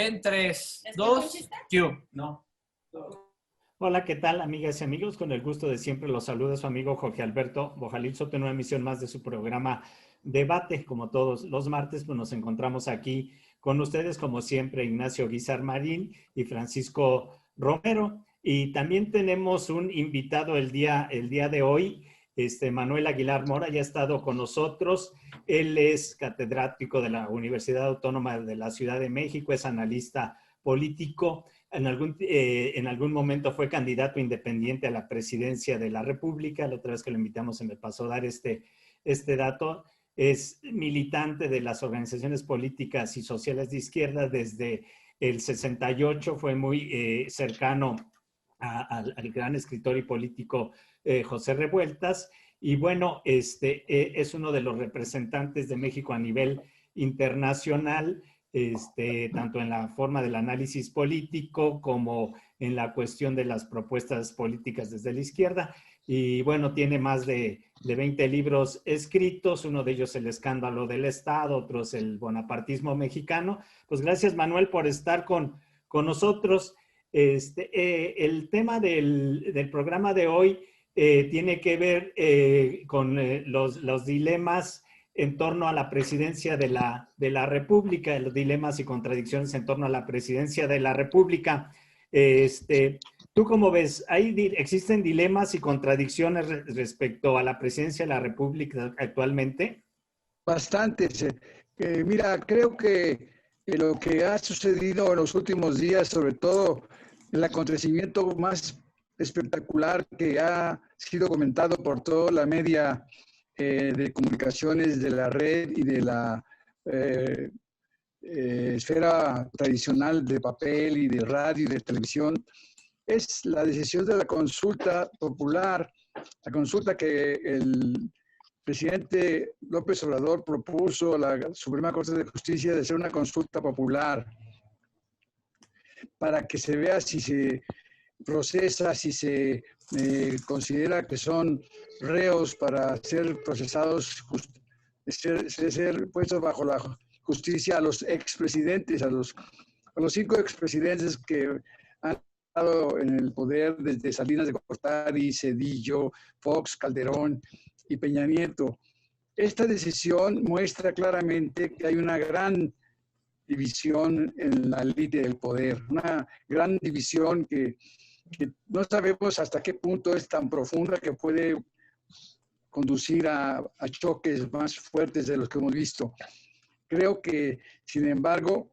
En 3, 2, Q. No. Hola, ¿qué tal, amigas y amigos? Con el gusto de siempre los saluda su amigo Jorge Alberto Bojalil Soto en una emisión más de su programa Debate. Como todos los martes, pues nos encontramos aquí con ustedes, como siempre, Ignacio Guizar Marín y Francisco Romero. Y también tenemos un invitado el día de hoy, Manuel Aguilar Mora, ya ha estado con nosotros. Él es catedrático de la Universidad Autónoma de la Ciudad de México, es analista político. En algún momento fue candidato independiente a la presidencia de la República. La otra vez que lo invitamos se me pasó dar este dato. Es militante de las organizaciones políticas y sociales de izquierda desde el 68. Fue muy cercano al gran escritor y político José Revueltas. Y bueno, es uno de los representantes de México a nivel internacional. Tanto en la forma del análisis político como en la cuestión de las propuestas políticas desde la izquierda. Y bueno, tiene más de 20 libros escritos, uno de ellos El escándalo del Estado, otros El bonapartismo mexicano. Pues gracias, Manuel, por estar con nosotros. El tema del programa de hoy tiene que ver con los dilemas en torno a la presidencia de la República, los dilemas y contradicciones en torno a la presidencia de la República. ¿Tú cómo ves? ¿Existen dilemas y contradicciones respecto a la presidencia de la República actualmente? Bastantes. Mira, creo que lo que ha sucedido en los últimos días, sobre todo el acontecimiento más espectacular que ha sido comentado por toda la media de comunicaciones de la red y de la esfera tradicional de papel y de radio y de televisión, es la decisión de la consulta popular, la consulta que el presidente López Obrador propuso a la Suprema Corte de Justicia de hacer una consulta popular para que se vea si se procesa, si se considera que son reos para ser procesados, ser puestos bajo la justicia a los expresidentes, a los 5 expresidentes que han estado en el poder desde Salinas de Gortari, Zedillo, Fox, Calderón y Peña Nieto. Esta decisión muestra claramente que hay una gran división en la élite del poder, una gran división que no sabemos hasta qué punto es tan profunda que puede conducir a choques más fuertes de los que hemos visto. Creo que, sin embargo,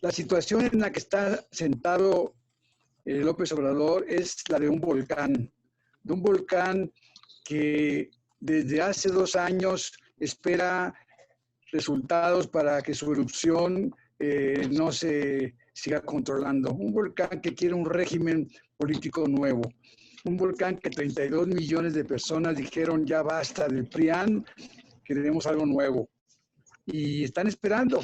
la situación en la que está sentado López Obrador es la de un volcán que desde hace 2 años espera resultados para que su erupción no se siga controlando. Un volcán que quiere un régimen político nuevo. Un volcán que 32 millones de personas dijeron ya basta del PRIAN, queremos algo nuevo. Y están esperando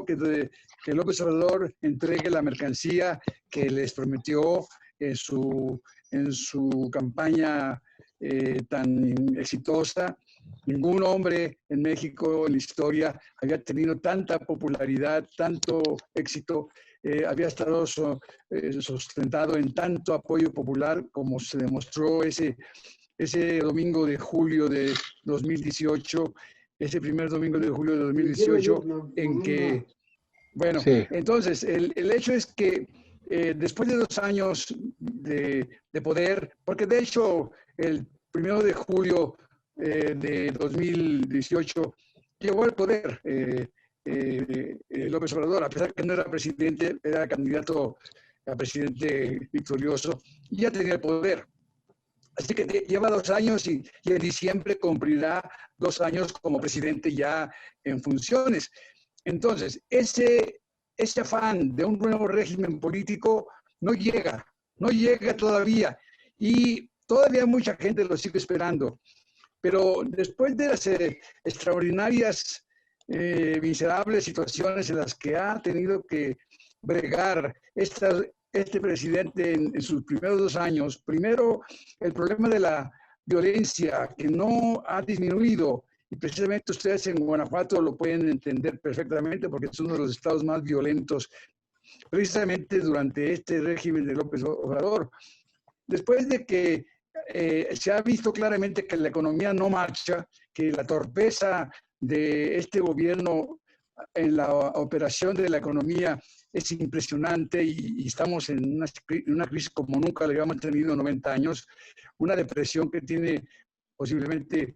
que López Obrador entregue la mercancía que les prometió en su campaña tan exitosa. Ningún hombre en México en la historia había tenido tanta popularidad, tanto éxito, había estado sustentado en tanto apoyo popular como se demostró ese domingo de julio de 2018, ese primer domingo de julio de 2018, en que, bueno, sí. Entonces, el hecho es que después de 2 años de poder, porque de hecho el 1 de julio de 2018 llegó al poder López Obrador, a pesar que no era presidente, era candidato a presidente victorioso, y ya tenía el poder. Así que lleva 2 años y en diciembre cumplirá 2 años como presidente ya en funciones. Entonces, ese afán de un nuevo régimen político no llega todavía. Y todavía mucha gente lo sigue esperando. Pero después de las extraordinarias, miserables situaciones en las que ha tenido que bregar este presidente en sus primeros 2 años, primero el problema de la violencia que no ha disminuido Y precisamente ustedes en Guanajuato lo pueden entender perfectamente porque es uno de los estados más violentos, precisamente durante este régimen de López Obrador. Después de que se ha visto claramente que la economía no marcha, que la torpeza de este gobierno en la operación de la economía es impresionante y estamos en una crisis como nunca la habíamos tenido en 90 años, una depresión que tiene posiblemente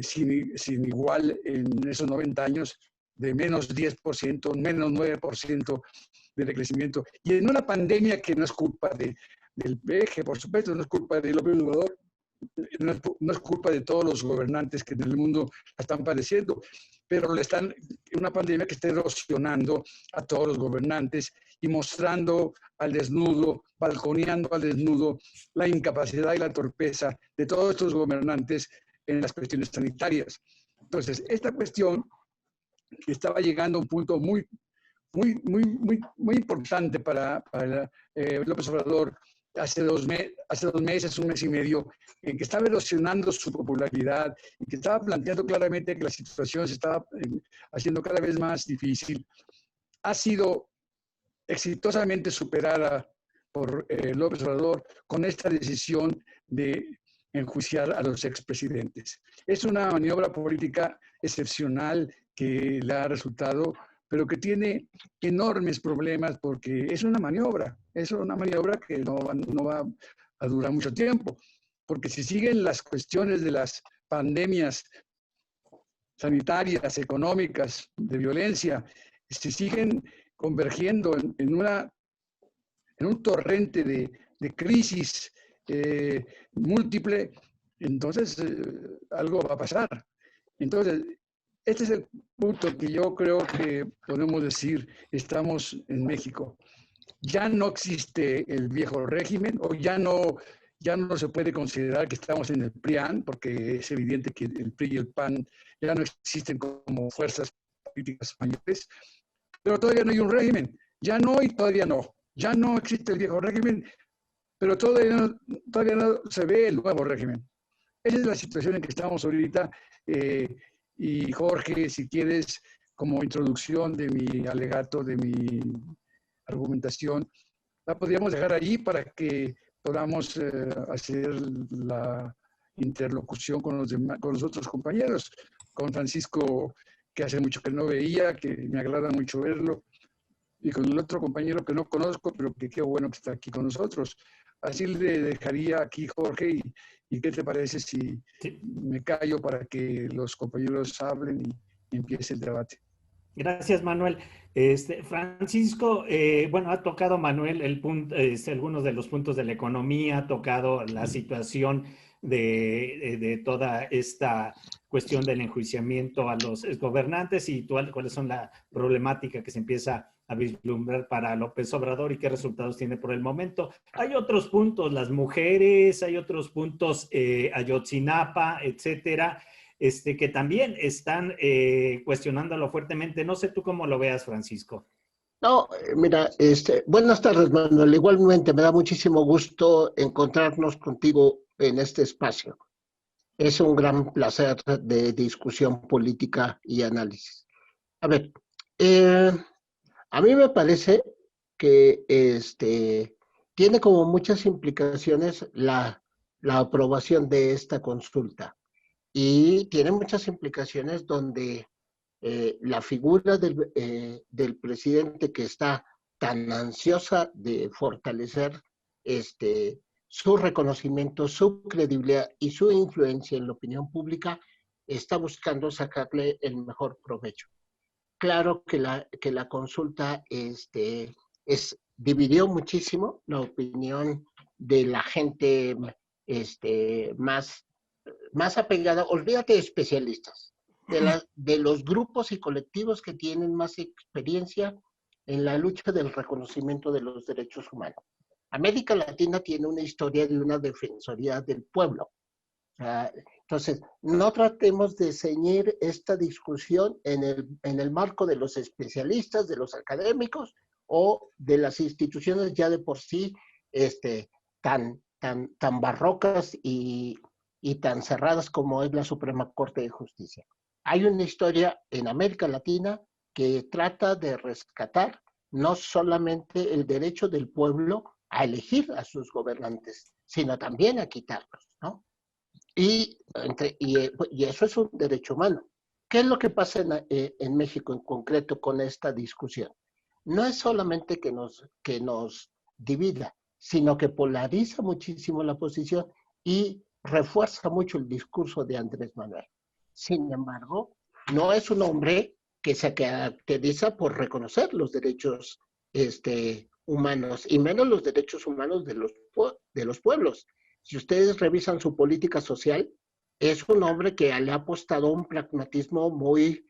sin igual en esos 90 años, de menos 10%, menos 9% de decrecimiento. Y en una pandemia que no es culpa del PG, por supuesto, no es culpa de López Obrador, no es culpa de todos los gobernantes que en el mundo la están padeciendo, pero una pandemia que está erosionando a todos los gobernantes y mostrando al desnudo, balconeando al desnudo la incapacidad y la torpeza de todos estos gobernantes en las cuestiones sanitarias. Entonces, esta cuestión que estaba llegando a un punto muy importante para López Obrador hace 2 meses, un mes y medio, en que estaba erosionando su popularidad y que estaba planteando claramente que la situación se estaba haciendo cada vez más difícil, ha sido exitosamente superada por López Obrador con esta decisión de enjuiciar a los expresidentes. Es una maniobra política excepcional que le ha resultado, pero que tiene enormes problemas porque es una maniobra que no va a durar mucho tiempo, porque si siguen las cuestiones de las pandemias sanitarias, económicas, de violencia, si siguen convergiendo en un torrente de crisis múltiple, entonces algo va a pasar. Entonces, este es el punto que yo creo que podemos decir, estamos en México. Ya no existe el viejo régimen, o ya no se puede considerar que estamos en el PRIAN, porque es evidente que el PRI y el PAN ya no existen como fuerzas políticas mayores, pero todavía no hay un régimen. Ya no y todavía no. Ya no existe el viejo régimen, pero todavía no se ve el nuevo régimen. Esa es la situación en que estamos ahorita. Y Jorge, si quieres, como introducción de mi alegato, de mi argumentación, la podríamos dejar allí para que podamos hacer la interlocución con los otros compañeros, con Francisco, que hace mucho que no veía, que me agrada mucho verlo, y con el otro compañero que no conozco, pero que qué bueno que está aquí con nosotros. Así le dejaría aquí, Jorge, y ¿qué te parece si me callo para que los compañeros hablen y empiece el debate? Gracias, Manuel. Francisco, bueno, ha tocado Manuel algunos de los puntos de la economía, ha tocado la situación de toda esta cuestión del enjuiciamiento a los gobernantes y cuáles son la problemática que se empieza a vislumbrar para López Obrador y qué resultados tiene por el momento. Hay otros puntos, las mujeres, hay otros puntos, Ayotzinapa, etcétera, que también están cuestionándolo fuertemente. No sé tú cómo lo veas, Francisco. No, mira, buenas tardes, Manuel. Igualmente, me da muchísimo gusto encontrarnos contigo en este espacio. Es un gran placer de discusión política y análisis. A ver, a mí me parece que tiene como muchas implicaciones la aprobación de esta consulta. Y tiene muchas implicaciones donde la figura del presidente, que está tan ansiosa de fortalecer su reconocimiento, su credibilidad y su influencia en la opinión pública, está buscando sacarle el mejor provecho. Claro que la consulta dividió muchísimo la opinión de la gente más apegada, olvídate de especialistas, de los grupos y colectivos que tienen más experiencia en la lucha del reconocimiento de los derechos humanos. América Latina tiene una historia de una defensoría del pueblo. Entonces, no tratemos de ceñir esta discusión en el marco de los especialistas, de los académicos o de las instituciones ya de por sí tan barrocas y y tan cerradas como es la Suprema Corte de Justicia. Hay una historia en América Latina que trata de rescatar no solamente el derecho del pueblo a elegir a sus gobernantes, sino también a quitarlos, ¿no? Y eso es un derecho humano. ¿Qué es lo que pasa en México en concreto con esta discusión? No es solamente que nos divida, sino que polariza muchísimo la posición y refuerza mucho el discurso de Andrés Manuel. Sin embargo, no es un hombre que se caracteriza por reconocer los derechos humanos, y menos los derechos humanos de los pueblos. Si ustedes revisan su política social, es un hombre que le ha apostado a un pragmatismo muy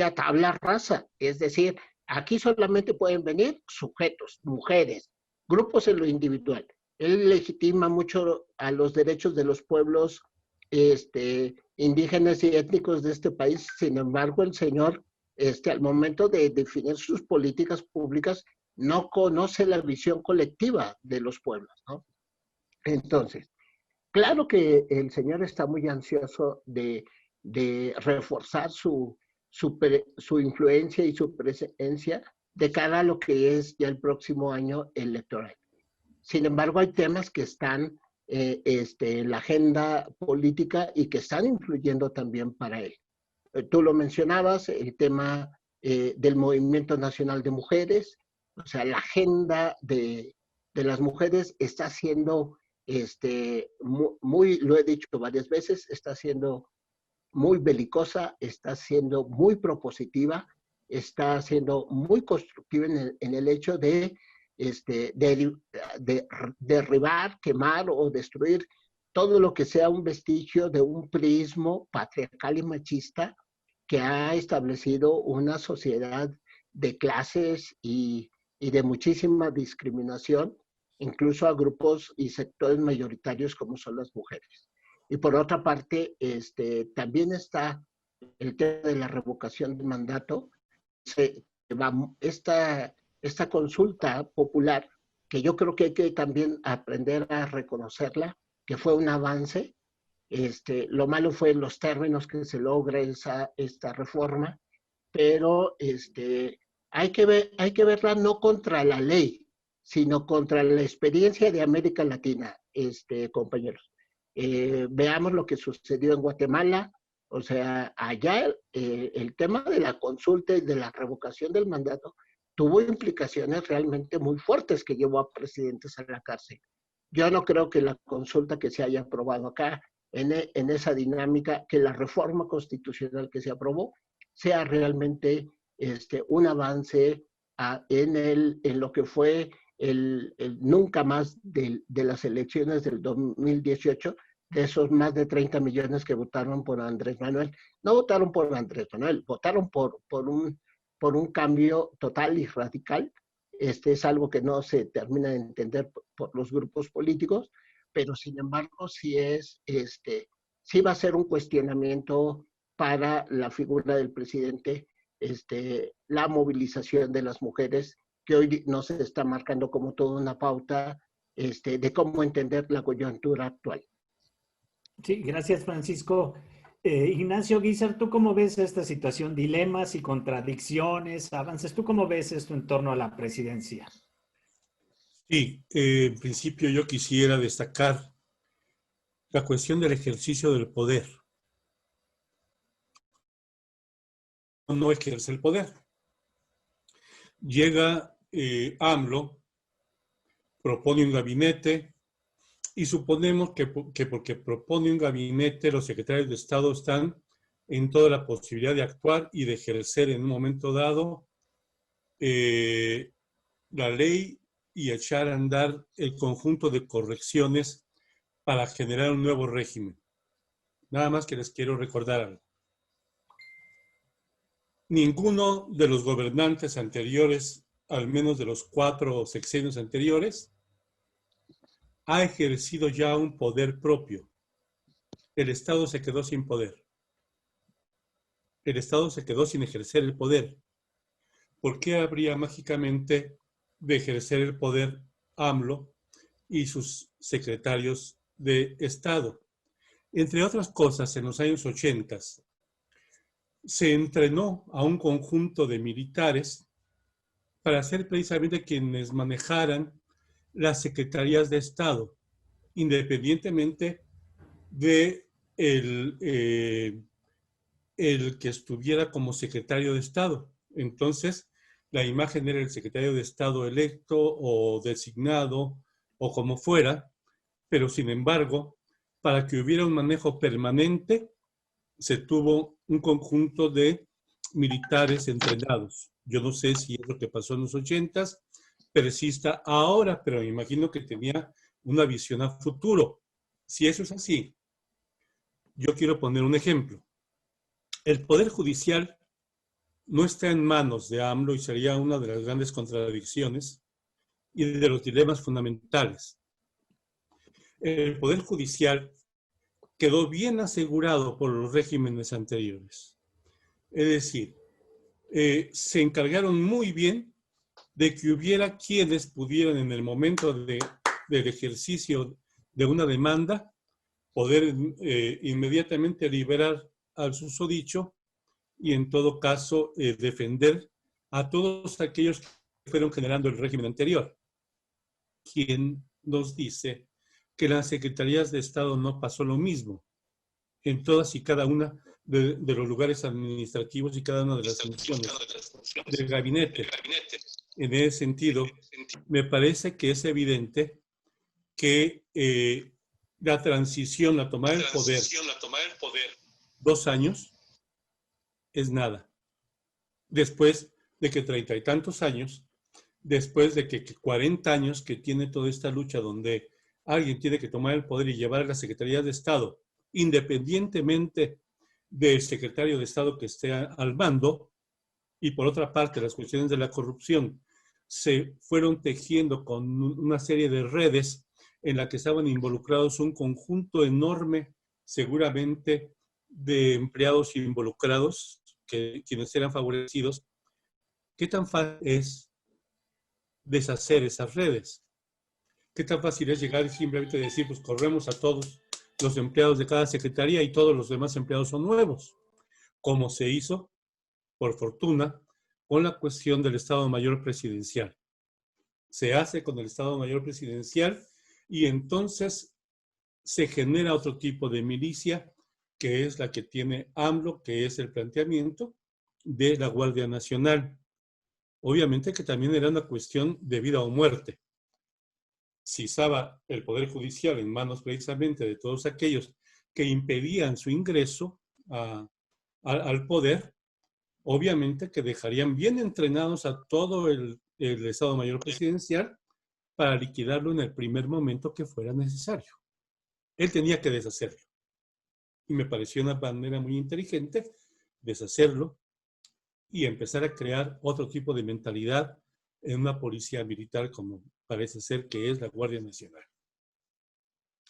a tabla rasa. Es decir, aquí solamente pueden venir sujetos, mujeres, grupos en lo individual. Él legitima mucho a los derechos de los pueblos indígenas y étnicos de este país. Sin embargo, el señor, al momento de definir sus políticas públicas, no conoce la visión colectiva de los pueblos, ¿no? Entonces, claro que el señor está muy ansioso de reforzar su influencia y su presencia de cara a lo que es ya el próximo año electoral. Sin embargo, hay temas que están en la agenda política y que están influyendo también para él. Tú lo mencionabas, el tema del Movimiento Nacional de Mujeres, o sea, la agenda de las mujeres está siendo lo he dicho varias veces, está siendo muy belicosa, está siendo muy propositiva, está siendo muy constructiva en el hecho de derribar, quemar o destruir todo lo que sea un vestigio de un priismo patriarcal y machista que ha establecido una sociedad de clases y de muchísima discriminación, incluso a grupos y sectores mayoritarios como son las mujeres. Y por otra parte, también está el tema de la revocación del mandato. Esta consulta popular, que yo creo que hay que también aprender a reconocerla, que fue un avance. Lo malo fue los términos que se logra esta reforma, pero hay que verla no contra la ley, sino contra la experiencia de América Latina, compañeros. Veamos lo que sucedió en Guatemala. O sea, allá el tema de la consulta y de la revocación del mandato tuvo implicaciones realmente muy fuertes que llevó a presidentes a la cárcel. Yo no creo que la consulta que se haya aprobado acá, en esa dinámica, que la reforma constitucional que se aprobó, sea realmente un avance en lo que fue el nunca más de las elecciones del 2018, de esos más de 30 millones que votaron por Andrés Manuel. No votaron por Andrés Manuel, votaron por un cambio total y radical. Es algo que no se termina de entender por los grupos políticos, pero sin embargo sí va a ser un cuestionamiento para la figura del presidente, la movilización de las mujeres, que hoy nos está marcando como toda una pauta de cómo entender la coyuntura actual. Sí, gracias, Francisco. Ignacio Guízar, ¿tú cómo ves esta situación? Dilemas y contradicciones, avances. ¿Tú cómo ves esto en torno a la presidencia? Sí, en principio yo quisiera destacar la cuestión del ejercicio del poder. No ejerce el poder. Llega AMLO, propone un gabinete y suponemos que porque propone un gabinete, los secretarios de Estado están en toda la posibilidad de actuar y de ejercer en un momento dado la ley y echar a andar el conjunto de correcciones para generar un nuevo régimen. Nada más que les quiero recordar algo. Ninguno de los gobernantes anteriores, al menos de los 4 sexenios anteriores, ha ejercido ya un poder propio. El Estado se quedó sin poder. El Estado se quedó sin ejercer el poder. ¿Por qué habría mágicamente de ejercer el poder AMLO y sus secretarios de Estado. Entre otras cosas, en los años 80 se entrenó a un conjunto de militares para ser precisamente quienes manejaran las secretarías de Estado, independientemente de el que estuviera como secretario de Estado. Entonces, la imagen era el secretario de Estado electo o designado o como fuera, pero sin embargo, para que hubiera un manejo permanente, se tuvo un conjunto de militares entrenados. Yo no sé si es lo que pasó en los 80s, persista ahora, pero me imagino que tenía una visión a futuro. Si eso es así, yo quiero poner un ejemplo. El Poder Judicial no está en manos de AMLO y sería una de las grandes contradicciones y de los dilemas fundamentales. El Poder Judicial quedó bien asegurado por los regímenes anteriores. Es decir, se encargaron muy bien de que hubiera quienes pudieran en el momento del ejercicio de una demanda poder inmediatamente liberar al susodicho y en todo caso defender a todos aquellos que fueron generando el régimen anterior. Quien nos dice que en las secretarías de Estado no pasó lo mismo en todas y cada una de los lugares administrativos y cada una de las funciones del gabinete. En ese sentido, me parece que es evidente que la transición a tomar el poder 2 años es nada. Después de que 30 y tantos años, después de que 40 años que tiene toda esta lucha donde alguien tiene que tomar el poder y llevar a la Secretaría de Estado, independientemente del secretario de Estado que esté al mando, y por otra parte las cuestiones de la corrupción se fueron tejiendo con una serie de redes en la que estaban involucrados un conjunto enorme, seguramente, de empleados involucrados, quienes eran favorecidos. ¿Qué tan fácil es deshacer esas redes? ¿Qué tan fácil es llegar y simplemente decir, pues corremos a todos los empleados de cada secretaría y todos los demás empleados son nuevos? Como se hizo, por fortuna, con la cuestión del Estado Mayor Presidencial. Se hace con el Estado Mayor Presidencial y entonces se genera otro tipo de milicia, que es la que tiene AMLO, que es el planteamiento de la Guardia Nacional. Obviamente que también era una cuestión de vida o muerte. Si estaba el Poder Judicial en manos precisamente de todos aquellos que impedían su ingreso al poder, obviamente que dejarían bien entrenados a todo el Estado Mayor Presidencial para liquidarlo en el primer momento que fuera necesario. Él tenía que deshacerlo. Y me pareció una manera muy inteligente deshacerlo y empezar a crear otro tipo de mentalidad en una policía militar como parece ser que es la Guardia Nacional.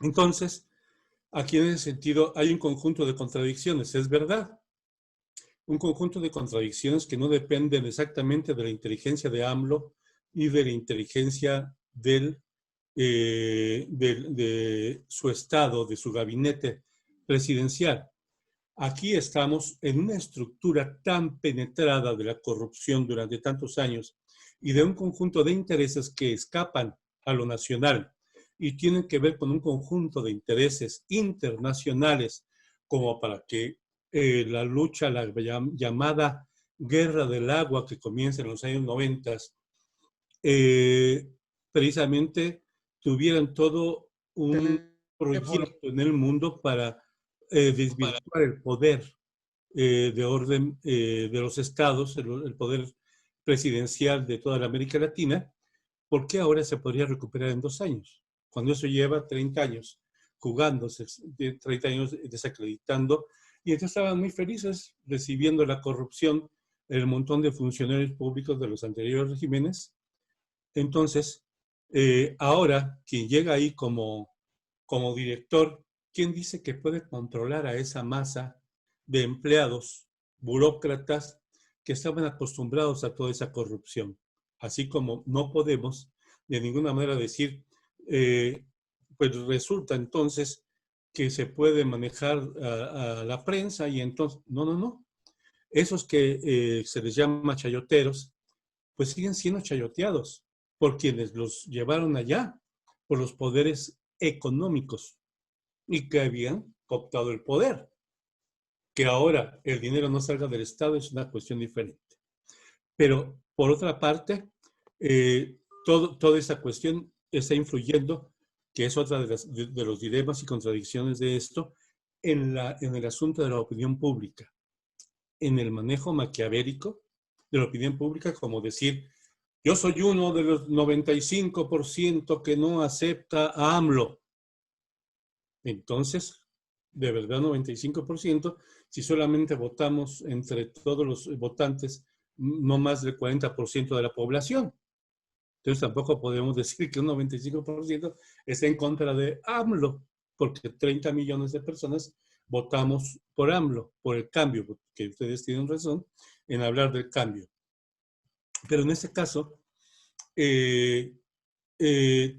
Entonces, aquí en ese sentido hay un conjunto de contradicciones, es verdad. Un conjunto de contradicciones que no dependen exactamente de la inteligencia de AMLO y de la inteligencia de su estado, de su gabinete presidencial. Aquí estamos en una estructura tan penetrada de la corrupción durante tantos años y de un conjunto de intereses que escapan a lo nacional y tienen que ver con un conjunto de intereses internacionales como para que la lucha, la llamada guerra del agua que comienza en los años 90, precisamente tuvieran todo un proyecto en el mundo para desvirtuar el poder de orden de los estados, el poder presidencial de toda la América Latina, ¿por qué ahora se podría recuperar en 2 años? Cuando eso lleva 30 años jugándose, 30 años desacreditando, y entonces estaban muy felices recibiendo la corrupción, el montón de funcionarios públicos de los anteriores regímenes. Entonces, ahora, quien llega ahí como director, ¿quién dice que puede controlar a esa masa de empleados, burócratas, que estaban acostumbrados a toda esa corrupción? Así como no podemos de ninguna manera decir, pues resulta entonces que se puede manejar a la prensa y entonces, no. Esos que se les llama chayoteros, pues siguen siendo chayoteados por quienes los llevaron allá, por los poderes económicos y que habían cooptado el poder. Que ahora el dinero no salga del Estado es una cuestión diferente. Pero, por otra parte, toda esa cuestión está influyendo, que es otra de los dilemas y contradicciones de esto, en el asunto de la opinión pública, en el manejo maquiavélico de la opinión pública, como decir, yo soy uno de los 95% que no acepta a AMLO. Entonces, de verdad 95%, si solamente votamos entre todos los votantes, no más del 40% de la población. Entonces tampoco podemos decir que un 95% está en contra de AMLO, porque 30 millones de personas votamos por AMLO, por el cambio, porque ustedes tienen razón en hablar del cambio. Pero en este caso,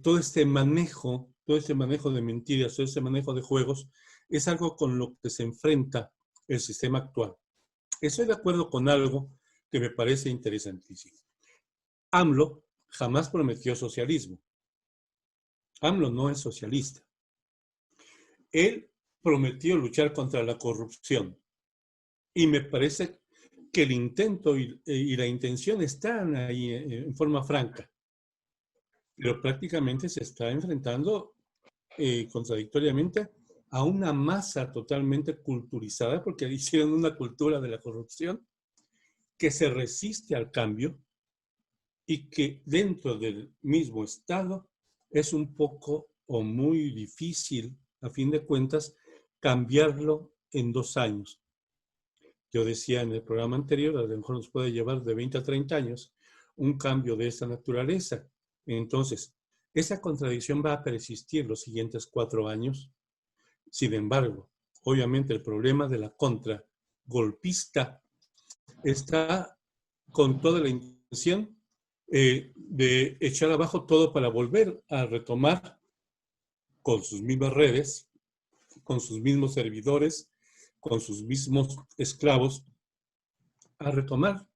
todo este manejo de mentiras, todo este manejo de juegos, es algo con lo que se enfrenta el sistema actual. Estoy de acuerdo con algo que me parece interesantísimo. AMLO jamás prometió socialismo. AMLO no es socialista. Él prometió luchar contra la corrupción. Y me parece que el intento y la intención están ahí en forma franca. Pero prácticamente se está enfrentando contradictoriamente a una masa totalmente culturizada, porque hicieron una cultura de la corrupción que se resiste al cambio y que dentro del mismo Estado es un poco o muy difícil, a fin de cuentas, cambiarlo en 2 años. Yo decía en el programa anterior, a lo mejor nos puede llevar de 20 a 30 años un cambio de esta naturaleza. Entonces, esa contradicción va a persistir los siguientes 4 años. Sin embargo, obviamente el problema de la contragolpista está con toda la intención de echar abajo todo para volver a retomar con sus mismas redes, con sus mismos servidores, con sus mismos esclavos, a retomar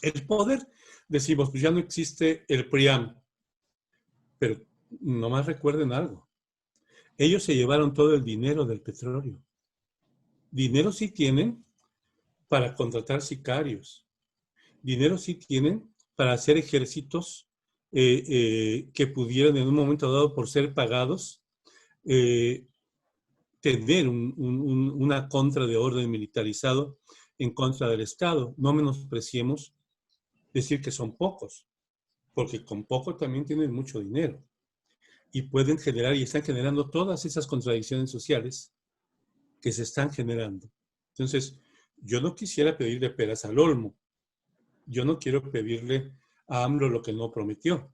el poder. Decimos, pues ya no existe el PRIAM, pero nomás recuerden algo. Ellos se llevaron todo el dinero del petróleo. Dinero sí tienen para contratar sicarios. Dinero sí tienen para hacer ejércitos que pudieran en un momento dado, por ser pagados, tener una contra de orden militarizado en contra del Estado. No menospreciemos decir que son pocos, porque con poco también tienen mucho dinero y pueden generar y están generando todas esas contradicciones sociales que se están generando. Entonces, yo no quisiera pedirle peras al olmo. Yo no quiero pedirle a AMLO lo que no prometió,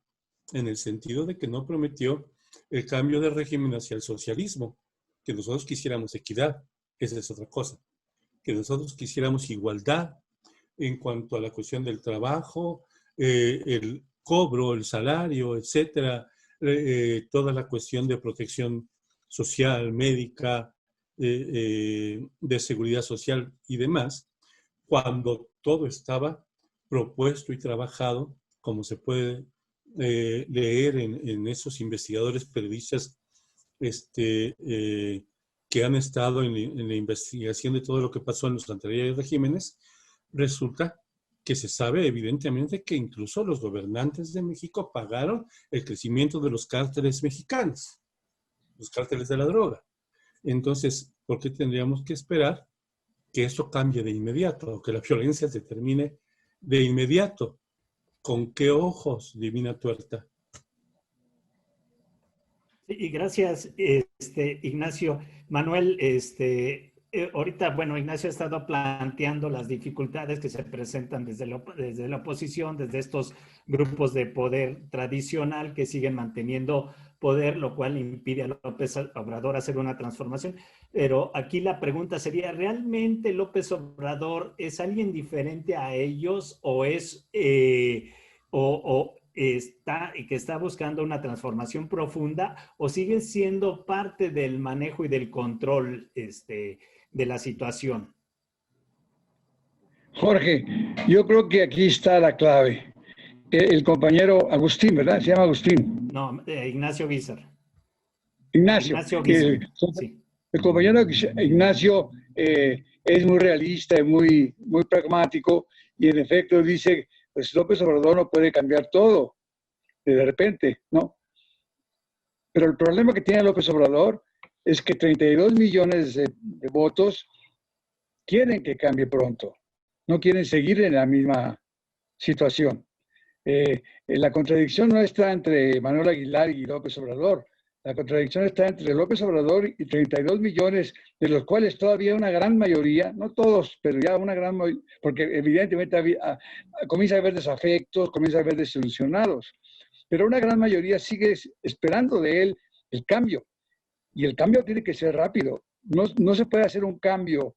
en el sentido de que no prometió el cambio de régimen hacia el socialismo, que nosotros quisiéramos equidad, esa es otra cosa, que nosotros quisiéramos igualdad en cuanto a la cuestión del trabajo, el cobro, el salario, etcétera, toda la cuestión de protección social, médica, de seguridad social y demás, cuando todo estaba propuesto y trabajado, como se puede leer en esos investigadores periodistas que han estado en la investigación de todo lo que pasó en los anteriores regímenes. Resulta que se sabe evidentemente que incluso los gobernantes de México pagaron el crecimiento de los cárteles mexicanos, los cárteles de la droga. Entonces, ¿por qué tendríamos que esperar que esto cambie de inmediato o que la violencia se termine de inmediato? ¿Con qué ojos, divina tuerta? Y gracias, Ignacio. Manuel, ahorita, bueno, Ignacio ha estado planteando las dificultades que se presentan desde la oposición, desde estos grupos de poder tradicional que siguen manteniendo poder, lo cual impide a López Obrador hacer una transformación. Pero aquí la pregunta sería, ¿realmente López Obrador es alguien diferente a ellos o es... que está buscando una transformación profunda, o siguen siendo parte del manejo y del control de la situación? Jorge, yo creo que aquí está la clave. El compañero Agustín, ¿verdad? Se llama Agustín. No, Ignacio Guizar. Ignacio. Ignacio Guizar, sí. El compañero Ignacio es muy realista y muy pragmático, y en efecto dice, pues López Obrador no puede cambiar todo de repente, ¿no? Pero el problema que tiene López Obrador es que 32 millones de votos quieren que cambie pronto, no quieren seguir en la misma situación. La contradicción no está entre Manuel Aguilar y López Obrador. La contradicción está entre López Obrador y 32 millones, de los cuales todavía una gran mayoría, no todos, pero ya una gran mayoría, porque evidentemente comienza a haber desafectos, comienza a haber desilusionados, pero una gran mayoría sigue esperando de él el cambio. Y el cambio tiene que ser rápido. No se puede hacer un cambio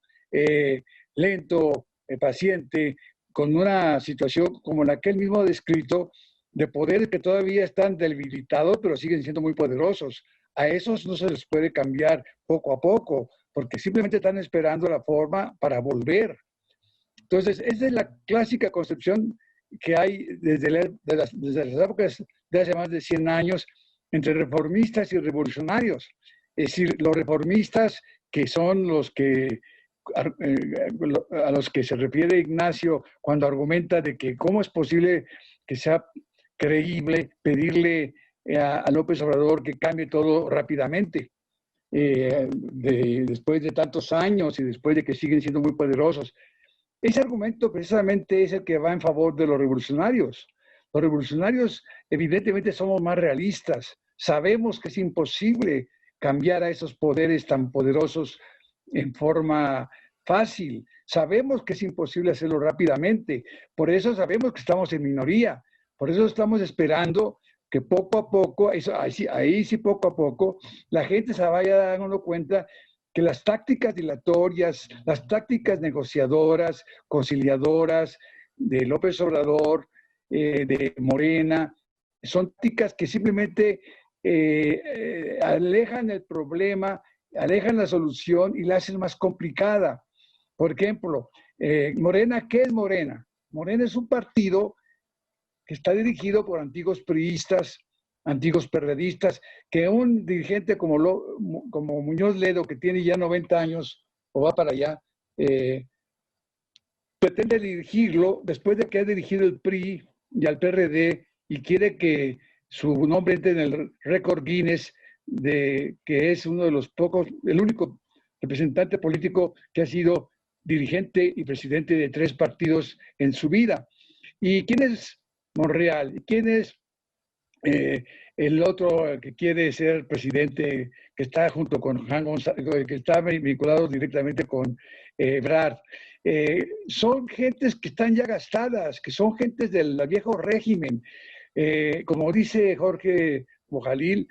lento, paciente, con una situación como la que él mismo ha descrito, de poderes que todavía están debilitados, pero siguen siendo muy poderosos. A esos no se les puede cambiar poco a poco, porque simplemente están esperando la forma para volver. Entonces, esa es la clásica concepción que hay desde las épocas de hace más de 100 años entre reformistas y revolucionarios. Es decir, los reformistas, que son los que a los que se refiere Ignacio cuando argumenta de que cómo es posible que sea creíble pedirle a López Obrador que cambie todo rápidamente, después de tantos años y después de que siguen siendo muy poderosos. Ese argumento precisamente es el que va en favor de los revolucionarios. Los revolucionarios evidentemente somos más realistas, sabemos que es imposible cambiar a esos poderes tan poderosos en forma fácil. Sabemos que es imposible hacerlo rápidamente. Por eso sabemos que estamos en minoría. Por eso estamos esperando que poco a poco, ahí sí poco a poco, la gente se vaya dando cuenta que las tácticas dilatorias, las tácticas negociadoras, conciliadoras de López Obrador, de Morena, son tácticas que simplemente alejan el problema, alejan la solución y la hacen más complicada. Por ejemplo, Morena, ¿qué es Morena? Morena es un partido que está dirigido por antiguos priistas, antiguos perredistas, que un dirigente como Muñoz Ledo, que tiene ya 90 años, o va para allá, pretende dirigirlo después de que ha dirigido el PRI y al PRD, y quiere que su nombre entre en el récord Guinness de que es uno de los pocos, el único representante político que ha sido dirigente y presidente de 3 partidos en su vida. ¿Y quién es Monreal? ¿Y quién es el otro que quiere ser presidente, que está junto con Juan González, que está vinculado directamente con Ebrard? Son gentes que están ya gastadas, que son gentes del viejo régimen. Como dice Jorge Bojalil,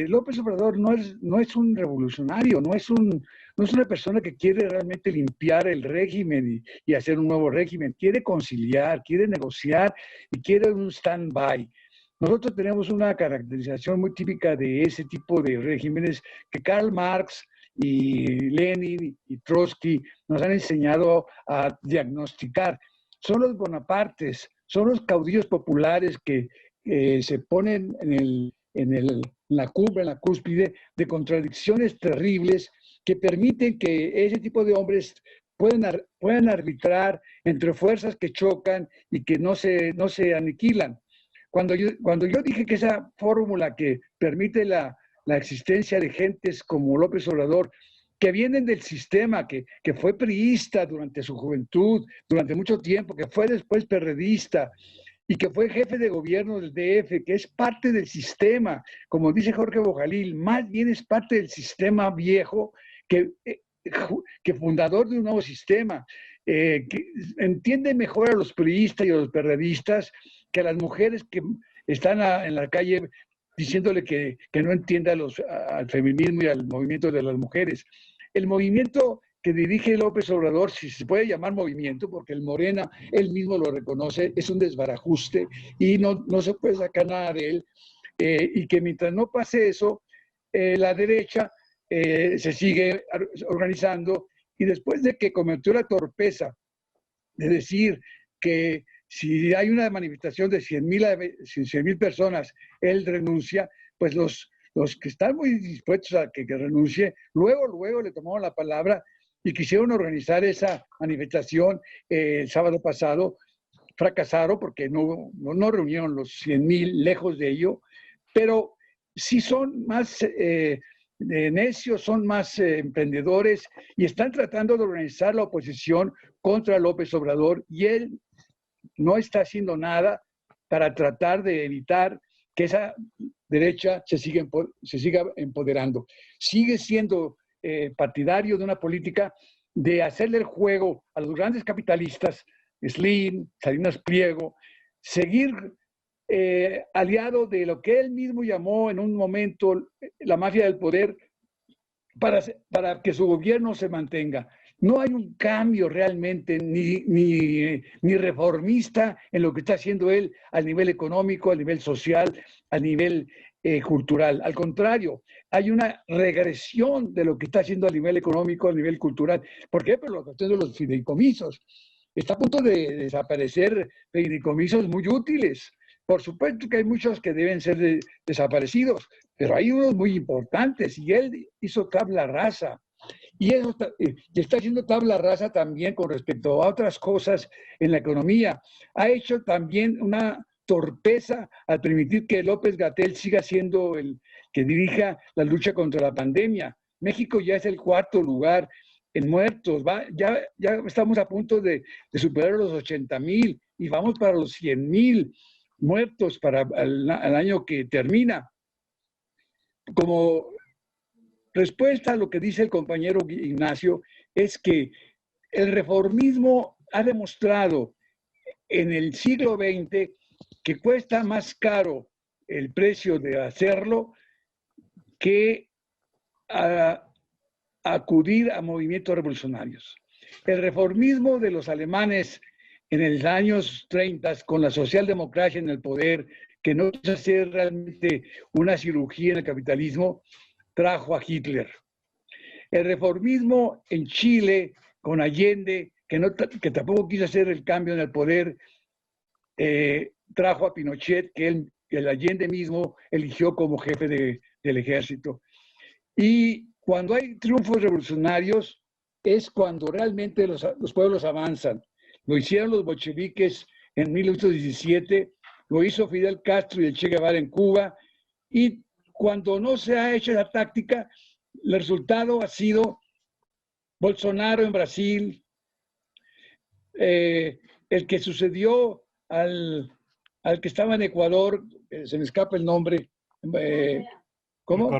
López Obrador no es un revolucionario, no es una persona que quiere realmente limpiar el régimen y hacer un nuevo régimen. Quiere conciliar, quiere negociar y quiere un stand-by. Nosotros tenemos una caracterización muy típica de ese tipo de regímenes que Karl Marx y Lenin y Trotsky nos han enseñado a diagnosticar. Son los Bonapartes, son los caudillos populares que se ponen en la cúspide de contradicciones terribles que permiten que ese tipo de hombres puedan arbitrar entre fuerzas que chocan y que no se aniquilan. Cuando yo dije que esa fórmula que permite la existencia de gentes como López Obrador, que vienen del sistema, que fue priista durante su juventud, durante mucho tiempo, que fue después perredista y que fue jefe de gobierno del DF, que es parte del sistema, como dice Jorge Bojalil, más bien es parte del sistema viejo que fundador de un nuevo sistema, que entiende mejor a los priistas y a los perredistas que a las mujeres que están en la calle diciéndole que no entienda al feminismo y al movimiento de las mujeres. El movimiento que dirige López Obrador, si se puede llamar movimiento, porque el Morena, él mismo lo reconoce, es un desbarajuste y no se puede sacar nada de él, y que mientras no pase eso, la derecha se sigue organizando, y después de que cometió la torpeza de decir que si hay una manifestación de 100,000 personas, él renuncia, pues los que están muy dispuestos a que renuncie, luego le tomaron la palabra y quisieron organizar esa manifestación el sábado pasado. Fracasaron porque no reunieron los 100,000, lejos de ello, pero sí son más necios, son más emprendedores y están tratando de organizar la oposición contra López Obrador, y él no está haciendo nada para tratar de evitar que esa derecha se siga empoderando. Sigue siendo partidario de una política de hacerle el juego a los grandes capitalistas, Slim, Salinas Pliego, seguir aliado de lo que él mismo llamó en un momento la mafia del poder, para que su gobierno se mantenga. No hay un cambio realmente ni reformista en lo que está haciendo él a nivel económico, a nivel social, a nivel cultural. Al contrario, hay una regresión de lo que está haciendo a nivel económico, a nivel cultural. ¿Por qué? Por lo que de los fideicomisos. Está a punto de desaparecer fideicomisos muy útiles. Por supuesto que hay muchos que deben ser desaparecidos, pero hay unos muy importantes, y él hizo tabla rasa. Y está haciendo tabla rasa también con respecto a otras cosas en la economía. Ha hecho también una torpeza al permitir que López-Gatell siga siendo el que dirija la lucha contra la pandemia. México ya es el 4º lugar en muertos. Ya estamos a punto de superar los 80,000 y vamos para los 100,000 muertos para el año que termina. Como respuesta a lo que dice el compañero Ignacio, es que el reformismo ha demostrado en el siglo XX que cuesta más caro el precio de hacerlo que acudir a movimientos revolucionarios. El reformismo de los alemanes en los años 30, con la socialdemocracia en el poder, que no quiso hacer realmente una cirugía en el capitalismo, trajo a Hitler. El reformismo en Chile, con Allende, que tampoco quiso hacer el cambio en el poder, trajo a Pinochet, que el Allende mismo eligió como jefe del ejército. Y cuando hay triunfos revolucionarios, es cuando realmente los pueblos avanzan. Lo hicieron los bolcheviques en 1817, lo hizo Fidel Castro y el Che Guevara en Cuba, y cuando no se ha hecho esa táctica, el resultado ha sido Bolsonaro en Brasil, el que sucedió al que estaba en Ecuador, se me escapa el nombre, ¿cómo?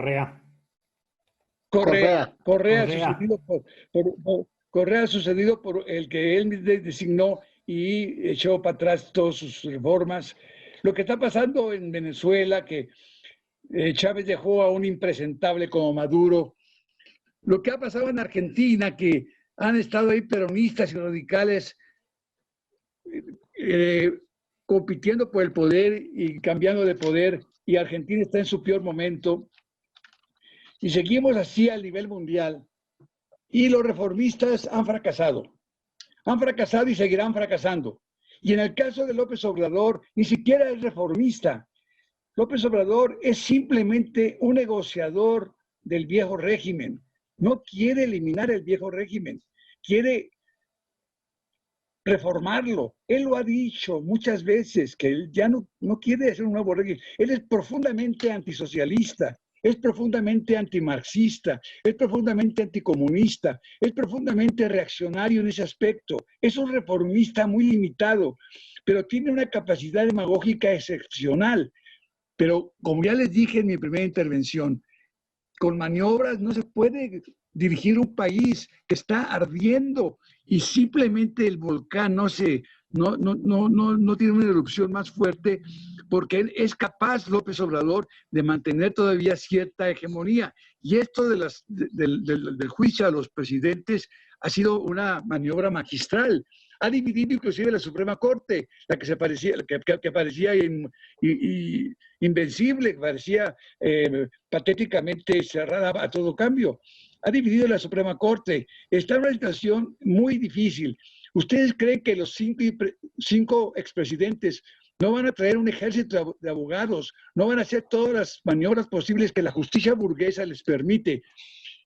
Correa, sucedido por el que él designó y echó para atrás todas sus reformas. Lo que está pasando en Venezuela, que Chávez dejó a un impresentable como Maduro. Lo que ha pasado en Argentina, que han estado ahí peronistas y radicales compitiendo por el poder y cambiando de poder, y Argentina está en su peor momento. Y seguimos así a nivel mundial. Y los reformistas han fracasado y seguirán fracasando. Y en el caso de López Obrador, ni siquiera es reformista. López Obrador es simplemente un negociador del viejo régimen. No quiere eliminar el viejo régimen, quiere reformarlo. Él lo ha dicho muchas veces, que él ya no quiere hacer un nuevo régimen. Él es profundamente antisocialista, es profundamente antimarxista, es profundamente anticomunista, es profundamente reaccionario en ese aspecto. Es un reformista muy limitado, pero tiene una capacidad demagógica excepcional. Pero como ya les dije en mi primera intervención, con maniobras no se puede dirigir un país que está ardiendo y simplemente el volcán no tiene una erupción más fuerte, porque es capaz López Obrador de mantener todavía cierta hegemonía. Y esto del juicio a los presidentes ha sido una maniobra magistral. Ha dividido inclusive la Suprema Corte, la que parecía invencible, que parecía patéticamente cerrada a todo cambio. Ha dividido la Suprema Corte. Está en una situación muy difícil. ¿Ustedes creen que los cinco expresidentes no van a traer un ejército de abogados, no van a hacer todas las maniobras posibles que la justicia burguesa les permite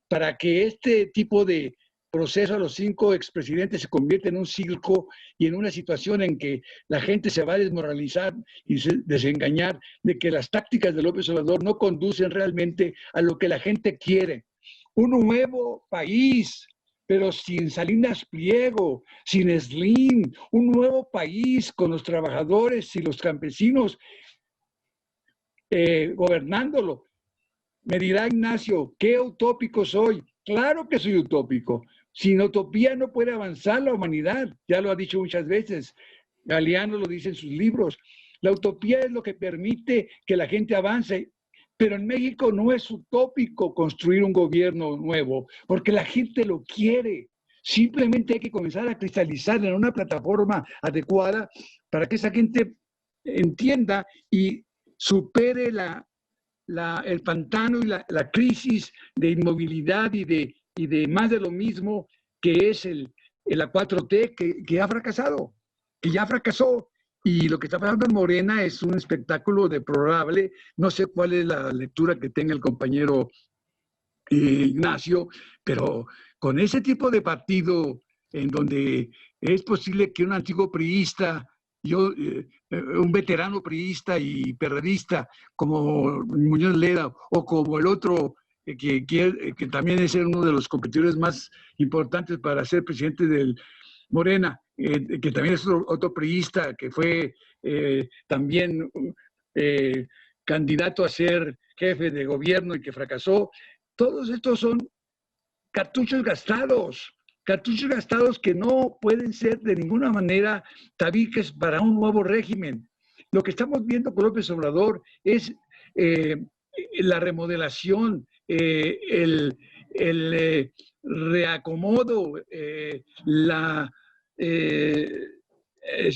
para que este tipo de proceso a los 5 expresidentes se convierta en un circo y en una situación en que la gente se va a desmoralizar y desengañar de que las tácticas de López Obrador no conducen realmente a lo que la gente quiere? Un nuevo país, pero sin Salinas Pliego, sin Slim, un nuevo país con los trabajadores y los campesinos gobernándolo. Me dirá Ignacio, ¿qué utópico soy? Claro que soy utópico. Sin utopía no puede avanzar la humanidad, ya lo ha dicho muchas veces. Galeano lo dice en sus libros. La utopía es lo que permite que la gente avance. Pero en México no es utópico construir un gobierno nuevo, porque la gente lo quiere. Simplemente hay que comenzar a cristalizar en una plataforma adecuada para que esa gente entienda y supere el pantano y la crisis de inmovilidad y de más de lo mismo que es la 4T que ha fracasado, que ya fracasó. Y lo que está pasando en Morena es un espectáculo deplorable. No sé cuál es la lectura que tenga el compañero Ignacio, pero con ese tipo de partido en donde es posible que un antiguo priista, un veterano priista y perredista como Muñoz Leda o como el otro que también es uno de los competidores más importantes para ser presidente del Morena, que también es otro priista, que fue también candidato a ser jefe de gobierno y que fracasó. Todos estos son cartuchos gastados que no pueden ser de ninguna manera tabiques para un nuevo régimen. Lo que estamos viendo con López Obrador es la remodelación, el reacomodo, la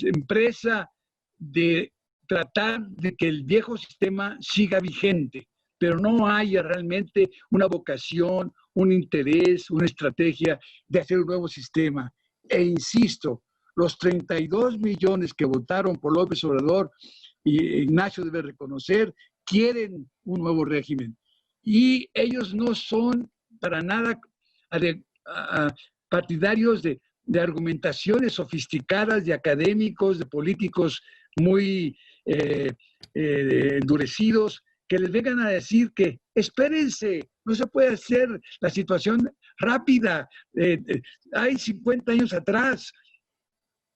empresa de tratar de que el viejo sistema siga vigente, pero no haya realmente una vocación, un interés, una estrategia de hacer un nuevo sistema. E insisto, los 32 millones que votaron por López Obrador, y Ignacio debe reconocer, quieren un nuevo régimen. Y ellos no son para nada partidarios de argumentaciones sofisticadas de académicos, de políticos muy endurecidos, que les vengan a decir que espérense, no se puede hacer la situación rápida. Hay 50 años atrás.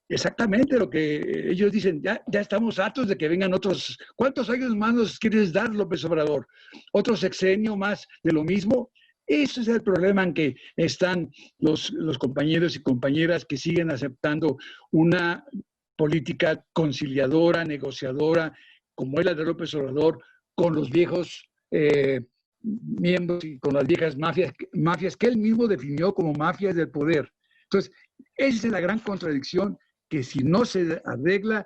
Exactamente lo que ellos dicen, ya estamos hartos de que vengan otros. ¿Cuántos años más nos quieres dar, López Obrador? ¿Otro sexenio más de lo mismo? Ese es el problema en que están los compañeros y compañeras que siguen aceptando una política conciliadora, negociadora, como es la de López Obrador, con los viejos miembros y con las viejas mafias que él mismo definió como mafias del poder. Entonces, esa es la gran contradicción, que si no se arregla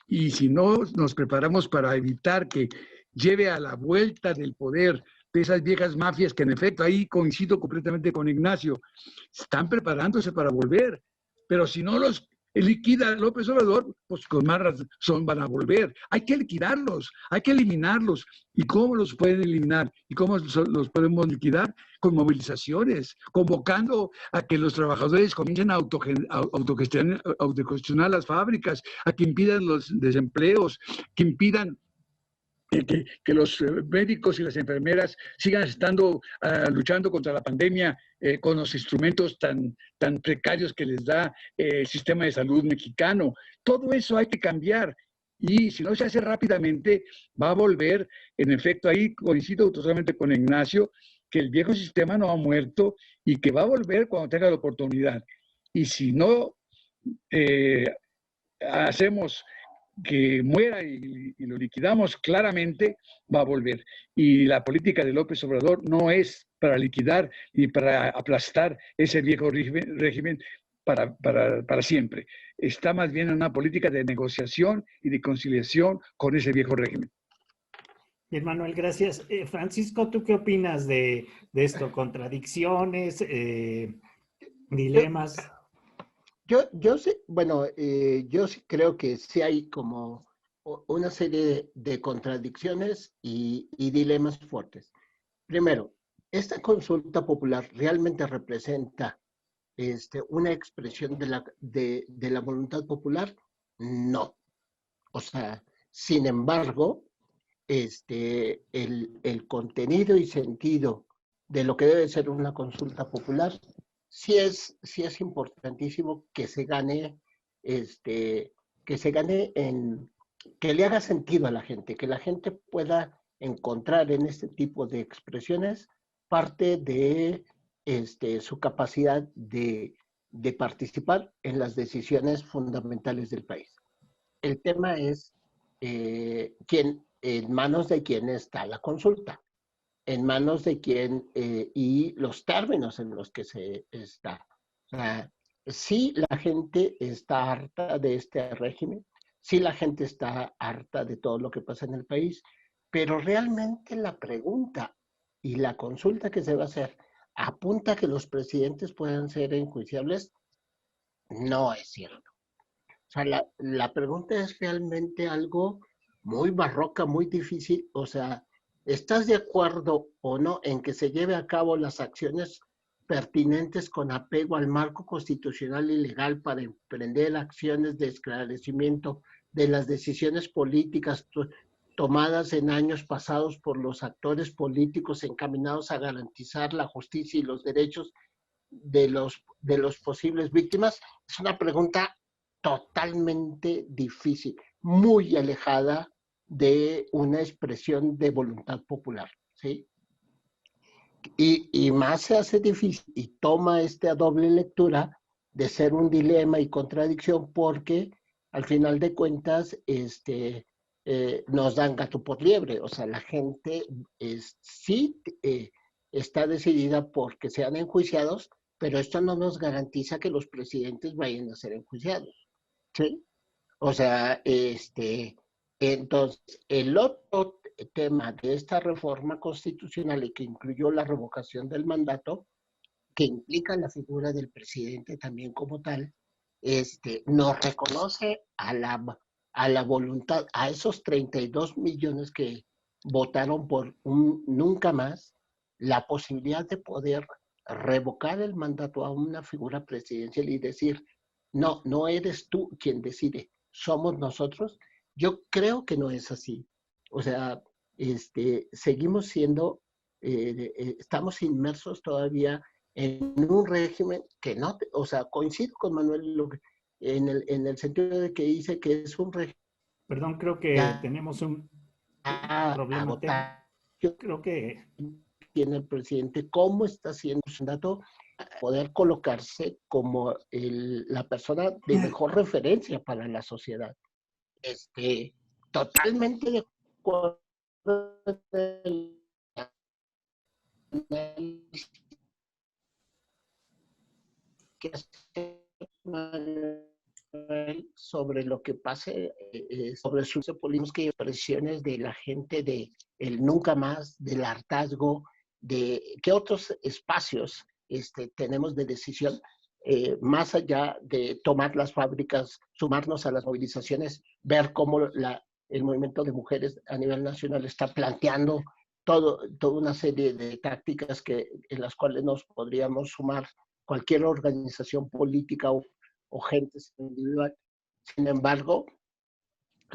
y si no nos preparamos para evitar que lleve a la vuelta del poder de esas viejas mafias, que en efecto, ahí coincido completamente con Ignacio, están preparándose para volver, pero si no los liquida López Obrador, pues con más razón van a volver. Hay que liquidarlos, hay que eliminarlos. ¿Y cómo los pueden eliminar? ¿Y cómo los podemos liquidar? Con movilizaciones, convocando a que los trabajadores comiencen a autogestionar las fábricas, a que impidan los desempleos, que impidan que los médicos y las enfermeras sigan luchando contra la pandemia con los instrumentos tan precarios que les da el sistema de salud mexicano. Todo eso hay que cambiar. Y si no se hace rápidamente, va a volver. En efecto, ahí coincido totalmente con Ignacio, que el viejo sistema no ha muerto y que va a volver cuando tenga la oportunidad. Y si no hacemos que muera y lo liquidamos, claramente va a volver. Y la política de López Obrador no es para liquidar y para aplastar ese viejo régimen para siempre. Está más bien en una política de negociación y de conciliación con ese viejo régimen. Bien, Manuel, gracias. Francisco, ¿tú qué opinas de esto? ¿Contradicciones, dilemas? Yo sí, bueno, yo sí creo que sí hay como una serie de contradicciones y dilemas fuertes. Primero, ¿esta consulta popular realmente representa una expresión de la voluntad popular? No. O sea, sin embargo, el contenido y sentido de lo que debe ser una consulta popular, sí es importantísimo que se gane, que le haga sentido a la gente, que la gente pueda encontrar en este tipo de expresiones parte de su capacidad de participar en las decisiones fundamentales del país. El tema es en manos de quién está la consulta, en manos de quién y los términos en los que se está. O sea, sí la gente está harta de este régimen, sí la gente está harta de todo lo que pasa en el país, pero realmente la pregunta y la consulta que se va a hacer apunta a que los presidentes puedan ser enjuiciables. No es cierto. O sea, la pregunta es realmente algo muy barroca, muy difícil. O sea, ¿estás de acuerdo o no en que se lleve a cabo las acciones pertinentes con apego al marco constitucional y legal para emprender acciones de esclarecimiento de las decisiones políticas tomadas en años pasados por los actores políticos encaminados a garantizar la justicia y los derechos de los posibles víctimas? Es una pregunta totalmente difícil, muy alejada de una expresión de voluntad popular, ¿sí? Y más se hace difícil y toma esta doble lectura de ser un dilema y contradicción porque al final de cuentas nos dan gato por liebre. O sea, la gente sí está decidida porque sean enjuiciados, pero esto no nos garantiza que los presidentes vayan a ser enjuiciados, ¿sí? O sea, entonces, el otro tema de esta reforma constitucional y que incluyó la revocación del mandato, que implica la figura del presidente también como tal, nos reconoce a la voluntad, a esos 32 millones que votaron por un nunca más, la posibilidad de poder revocar el mandato a una figura presidencial y decir, no, no eres tú quien decide, somos nosotros. Yo creo que no es así. O sea, seguimos siendo, estamos inmersos todavía en un régimen que no, o sea, coincido con Manuel en el sentido de que dice que es un régimen. Perdón, creo que tenemos un problema técnico. Yo creo que tiene el presidente, cómo está haciendo su mandato, poder colocarse como la persona de mejor referencia para la sociedad. Totalmente de acuerdo sobre lo que pase, sobre sus políticos y expresiones de la gente, de el nunca más, del hartazgo, de qué otros espacios tenemos de decisión, más allá de tomar las fábricas, sumarnos a las movilizaciones, ver cómo el movimiento de mujeres a nivel nacional está planteando toda una serie de tácticas en las cuales nos podríamos sumar cualquier organización política o gente individual. Sin embargo,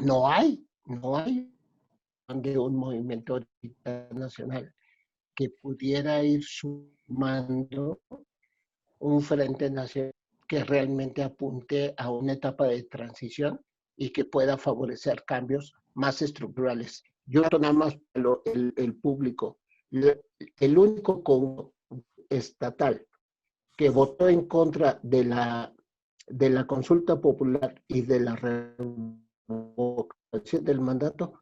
no hay de un movimiento nacional que pudiera ir sumando un frente nacional que realmente apunte a una etapa de transición y que pueda favorecer cambios más estructurales. Yo nada más el público, el único estatal que votó en contra de la consulta popular y de la revocación del mandato.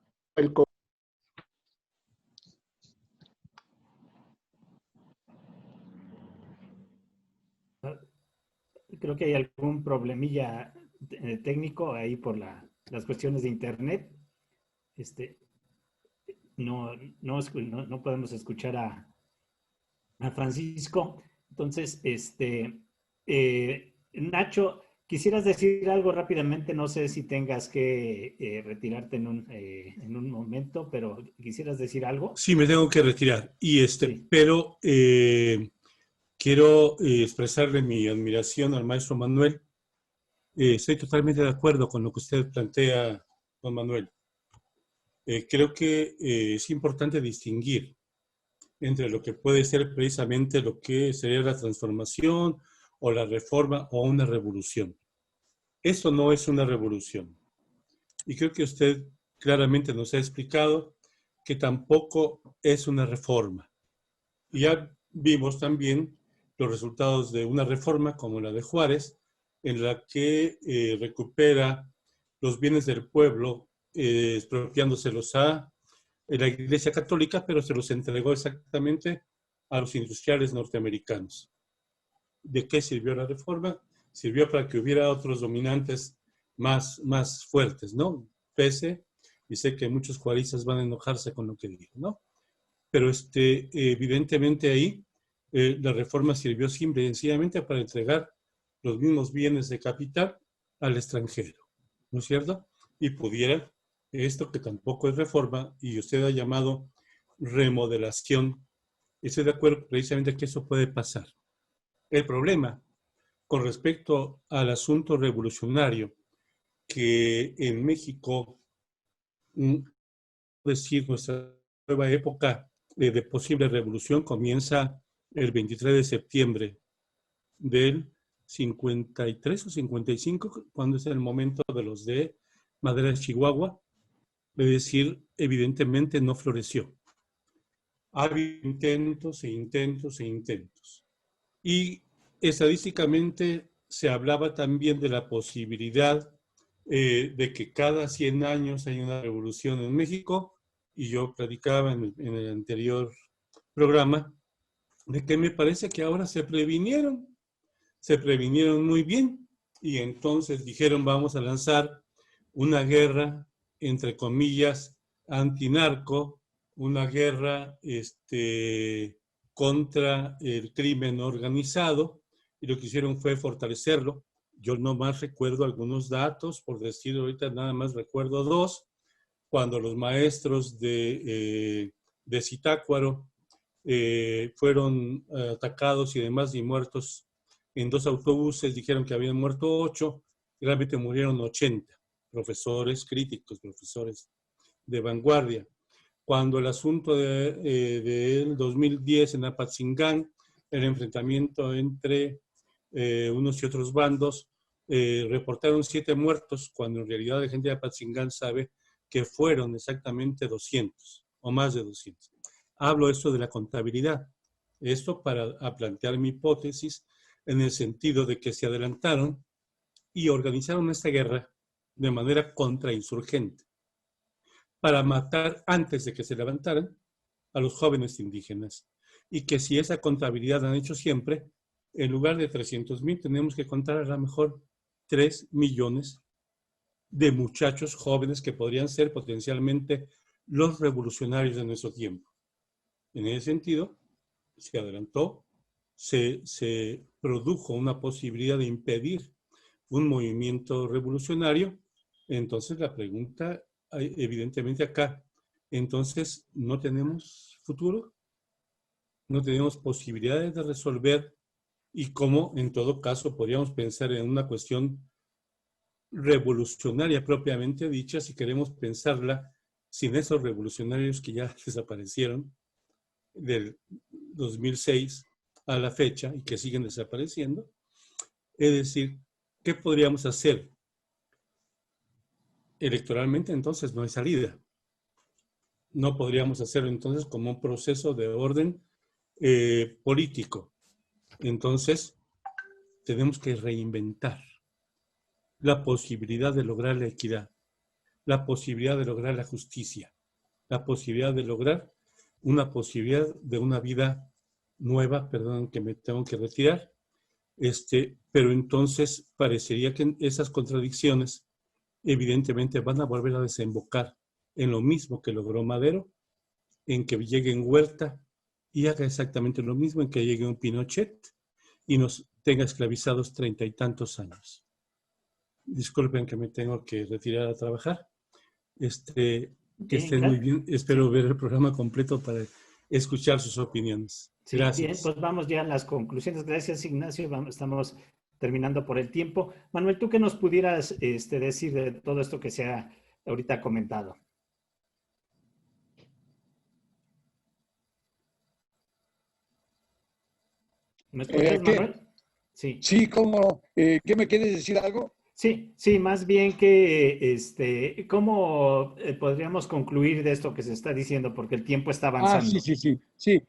Creo que hay algún problemilla técnico ahí por las cuestiones de internet. No podemos escuchar a Francisco. Entonces, Nacho, quisieras decir algo rápidamente. No sé si tengas que retirarte en un momento, pero quisieras decir algo. Sí, me tengo que retirar. Sí. Pero quiero expresarle mi admiración al maestro Manuel. Estoy totalmente de acuerdo con lo que usted plantea, don Manuel. Creo que es importante distinguir entre lo que puede ser precisamente lo que sería la transformación o la reforma o una revolución. Esto no es una revolución. Y creo que usted claramente nos ha explicado que tampoco es una reforma. Y ya vimos también los resultados de una reforma como la de Juárez, en la que recupera los bienes del pueblo, expropiándoselos a la Iglesia Católica, pero se los entregó exactamente a los industriales norteamericanos. ¿De qué sirvió la reforma? Sirvió para que hubiera otros dominantes más fuertes, ¿no? Pese, y sé que muchos juaristas van a enojarse con lo que digo, ¿no? Pero evidentemente ahí la reforma sirvió simple y sencillamente para entregar los mismos bienes de capital al extranjero, ¿no es cierto? Y pudiera, esto que tampoco es reforma y usted ha llamado remodelación, estoy de acuerdo precisamente que eso puede pasar. El problema con respecto al asunto revolucionario que en México, decir, nuestra nueva época de posible revolución comienza el 23 de septiembre del 53 o 55, cuando es el momento de los de Madera de Chihuahua, es decir, evidentemente no floreció. Ha habido intentos e intentos e intentos. Y estadísticamente se hablaba también de la posibilidad de que cada 100 años hay una revolución en México, y yo platicaba en el anterior programa de que me parece que ahora se previnieron muy bien, y entonces dijeron vamos a lanzar una guerra, entre comillas, antinarco, una guerra contra el crimen organizado, y lo que hicieron fue fortalecerlo. Yo nomás recuerdo algunos datos, por decir ahorita nada más recuerdo dos, cuando los maestros de Zitácuaro fueron atacados y demás y muertos en 2 autobuses, dijeron que habían muerto 8, realmente murieron 80 profesores críticos, profesores de vanguardia. Cuando el asunto del 2010 en Apatzingán, el enfrentamiento entre unos y otros bandos, reportaron 7 muertos, cuando en realidad la gente de Apatzingán sabe que fueron exactamente 200 o más de 200. Hablo esto de la contabilidad. Esto para plantear mi hipótesis en el sentido de que se adelantaron y organizaron esta guerra de manera contrainsurgente para matar antes de que se levantaran a los jóvenes indígenas. Y que si esa contabilidad la han hecho siempre, en lugar de 300,000 tenemos que contar a lo mejor 3 millones de muchachos jóvenes que podrían ser potencialmente los revolucionarios de nuestro tiempo. En ese sentido, se adelantó, se produjo una posibilidad de impedir un movimiento revolucionario. Entonces la pregunta, evidentemente acá, entonces no tenemos futuro, no tenemos posibilidades de resolver, y cómo en todo caso podríamos pensar en una cuestión revolucionaria propiamente dicha, si queremos pensarla sin esos revolucionarios que ya desaparecieron del 2006 a la fecha y que siguen desapareciendo. Es decir, ¿qué podríamos hacer? Electoralmente entonces no hay salida. No podríamos hacerlo entonces como un proceso de orden político. Entonces tenemos que reinventar la posibilidad de lograr la equidad. la posibilidad de lograr la justicia, la posibilidad de lograr una posibilidad de una vida nueva, perdón que me tengo que retirar, pero entonces parecería que esas contradicciones evidentemente van a volver a desembocar en lo mismo que logró Madero, en que llegue en Huerta y haga exactamente lo mismo, en que llegue un Pinochet y nos tenga esclavizados 30 y tantos años. Disculpen que me tengo que retirar a trabajar. Que estén muy bien. Espero ver el programa completo para escuchar sus opiniones. Sí, Gracias. bien, pues vamos ya a las conclusiones. Gracias, Ignacio. Estamos terminando por el tiempo. Manuel, ¿tú qué nos pudieras decir de todo esto que se ha ahorita comentado? ¿Me escuchas, Manuel? Sí. Sí, ¿cómo? ¿Qué me quieres decir algo? Sí, más bien que, ¿cómo podríamos concluir de esto que se está diciendo? Porque el tiempo está avanzando. Sí.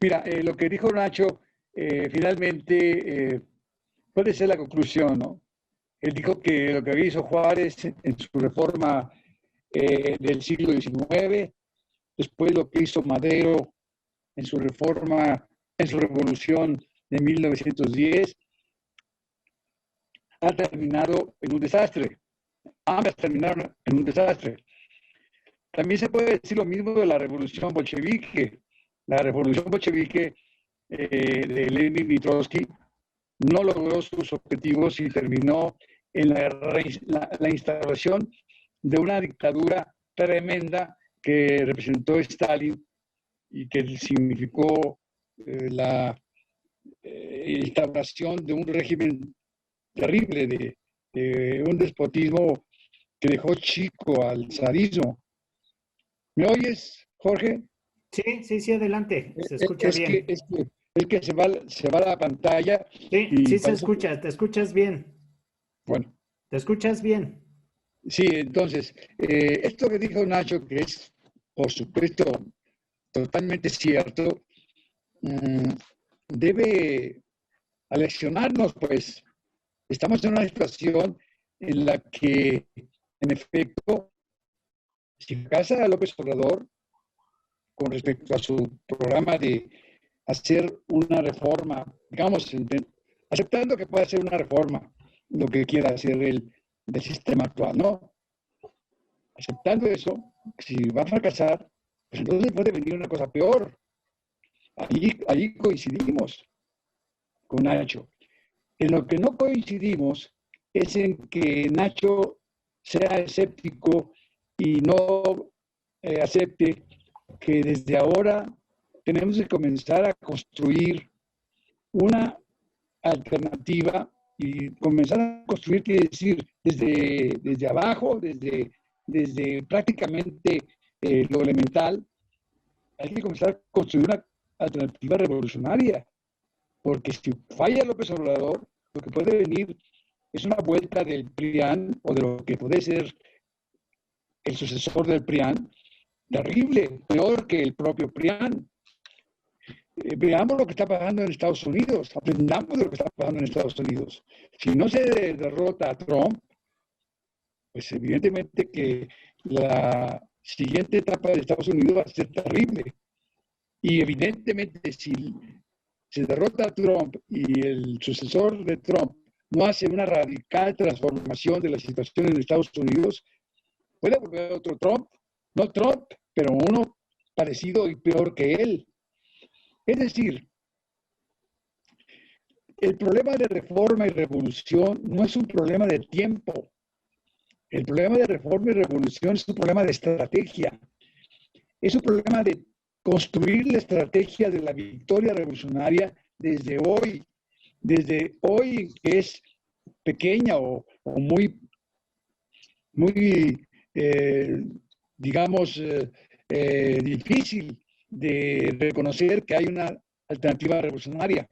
Mira, lo que dijo Nacho, finalmente puede ser la conclusión, ¿no? Él dijo que lo que hizo Juárez en su reforma del siglo XIX, después lo que hizo Madero en su reforma, en su revolución de 1910, ha terminado en un desastre. Ambas terminaron en un desastre. También se puede decir lo mismo de la revolución bolchevique. La revolución bolchevique de Lenin y Trotsky no logró sus objetivos y terminó en la instauración de una dictadura tremenda que representó Stalin y que significó la instauración de un régimen terrible, de un despotismo que dejó chico al zarismo. ¿Me oyes, Jorge? Sí, adelante. Se escucha bien. Es que se va la pantalla. Sí, se escucha. ¿Te escuchas bien? Bueno. ¿Te escuchas bien? Sí, entonces, esto que dijo Nacho, que es, por supuesto, totalmente cierto, debe aleccionarnos, pues. Estamos en una situación en la que, en efecto, si fracasa a López Obrador con respecto a su programa de hacer una reforma, digamos, aceptando que pueda hacer una reforma, lo que quiera hacer él del sistema actual, ¿no? Aceptando eso, si va a fracasar, pues entonces puede venir una cosa peor. Ahí coincidimos con Nacho. En lo que no coincidimos es en que Nacho sea escéptico y no acepte que desde ahora tenemos que comenzar a construir una alternativa, y comenzar a construir quiere decir desde abajo, desde prácticamente lo elemental. Hay que comenzar a construir una alternativa revolucionaria, porque si falla López Obrador, lo que puede venir es una vuelta del PRIAN, o de lo que puede ser el sucesor del PRIAN, terrible, peor que el propio PRIAN. Veamos lo que está pasando en Estados Unidos, aprendamos de lo que está pasando en Estados Unidos. Si no se derrota a Trump, pues evidentemente que la siguiente etapa de Estados Unidos va a ser terrible. Y evidentemente si se derrota a Trump y el sucesor de Trump no hace una radical transformación de la situación en Estados Unidos, puede volver otro Trump, no Trump, pero uno parecido y peor que él. Es decir, el problema de reforma y revolución no es un problema de tiempo. El problema de reforma y revolución es un problema de estrategia. Es un problema de construir la estrategia de la victoria revolucionaria desde hoy que es pequeña o muy digamos, difícil de reconocer que hay una alternativa revolucionaria,